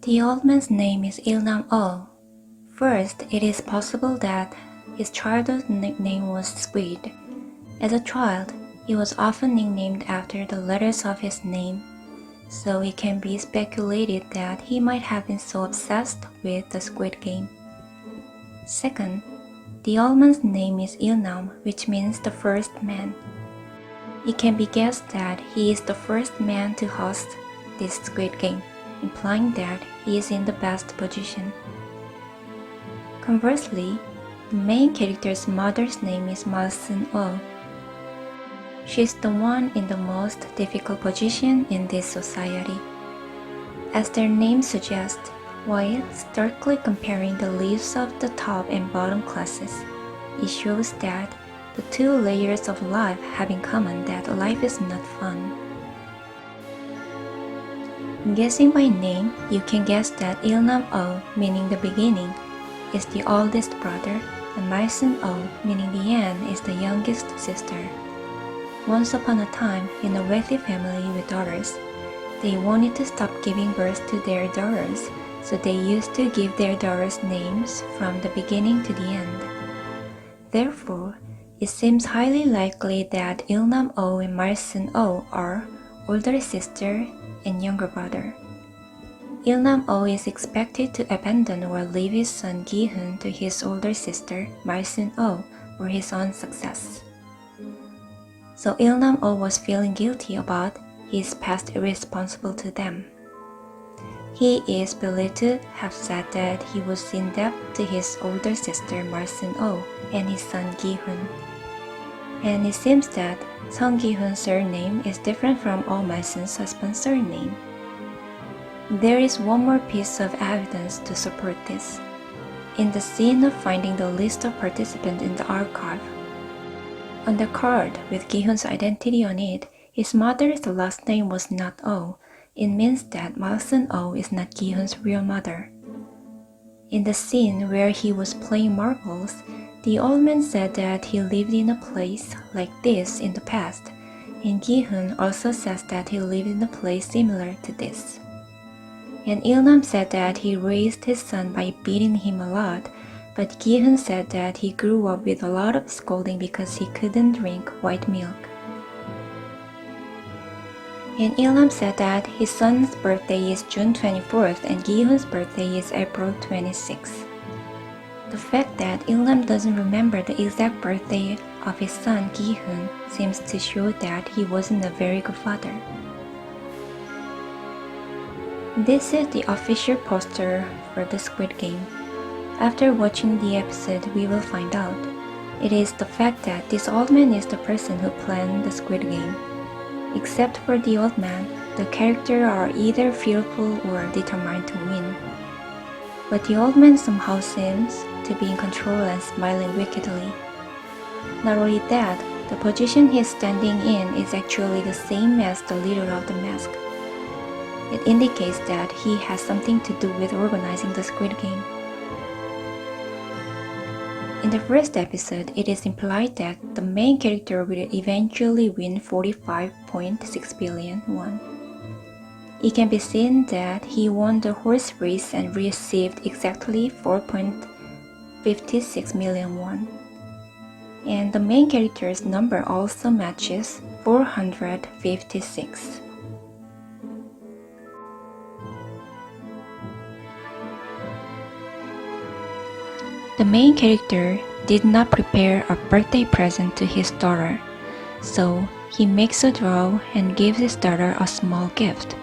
The old man's name is Il-nam-o. First, it is possible that his childhood nickname was Squid. As a child, he was often nicknamed after the letters of his name, so it can be speculated that he might have been so obsessed with the Squid Game. Second, the old man's name is Il-nam, which means the first man. It can be guessed that he is the first man to host this Squid Game, implying that he is in the best position. Conversely, the main character's mother's name is Malsun-o. She's the one in the most difficult position in this society. As their name suggests, while starkly comparing the lives of the top and bottom classes, it shows that the two layers of life have in common that life is not fun. Guessing by name, you can guess that Il-nam-o, meaning the beginning, is the oldest brother, and Malsun-o, meaning the end, is the youngest sister. Once upon a time, in a wealthy family with daughters, they wanted to stop giving birth to their daughters, so they used to give their daughters names from the beginning to the end. Therefore, it seems highly likely that Il-nam-o and Malsun-o are older sister and younger brother. Il-nam-o is expected to abandon or leave his son Gi-hun to his older sister Malsun-o for his own success. So Il-nam-o was feeling guilty about his past irresponsible to them. He is believed to have said that he was in debt to his older sister Malsun-o and his son Gi-hun. And it seems that Song Gi-hun's surname is different from Oh Malsun's husband's surname. There is one more piece of evidence to support this. In the scene of finding the list of participants in the archive, on the card with Gi-hun's identity on it, his mother's last name was not Oh. It means that Malsun-o is not Gi-hun's real mother. In the scene where he was playing marbles, the old man said that he lived in a place like this in the past, and Gi-hun also says that he lived in a place similar to this. And Il-nam said that he raised his son by beating him a lot, but Gi-hun said that he grew up with a lot of scolding because he couldn't drink white milk. And Il-nam said that his son's birthday is June 24th and Gi-hun's birthday is April 26th. The fact that Il-nam doesn't remember the exact birthday of his son Gi-hun seems to show that he wasn't a very good father. This is the official poster for the Squid Game. After watching the episode, we will find out. It is the fact that this old man is the person who planned the Squid Game. Except for the old man, the characters are either fearful or determined to win. But the old man somehow seems to be in control and smiling wickedly. Not only that, the position he is standing in is actually the same as the leader of the mask. It indicates that he has something to do with organizing the Squid Game. In the first episode, it is implied that the main character will eventually win 45.6 billion won. It can be seen that he won the horse race and received exactly 4.56 million won. And the main character's number also matches 456. The main character did not prepare a birthday present to his daughter, so he makes a draw and gives his daughter a small gift.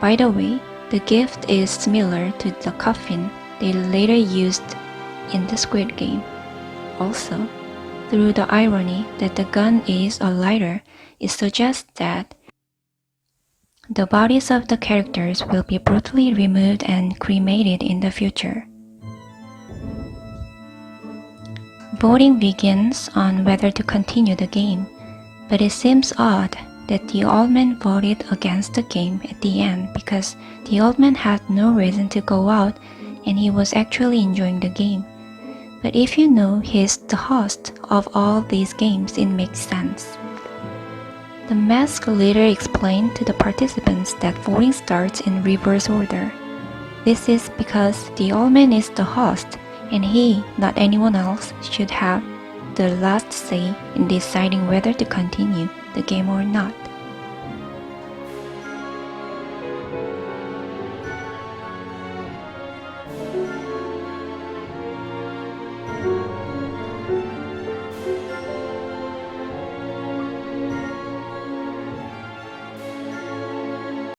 By the way, the gift is similar to the coffin they later used in the Squid Game. Also, through the irony that the gun is a lighter, it suggests that the bodies of the characters will be brutally removed and cremated in the future. Voting begins on whether to continue the game, but it seems odd that the old man voted against the game at the end because the old man had no reason to go out and he was actually enjoying the game. But if you know he's the host of all these games, it makes sense. The mask later explained to the participants that voting starts in reverse order. This is because the old man is the host, and he, not anyone else, should have the last say in deciding whether to continue the game or not.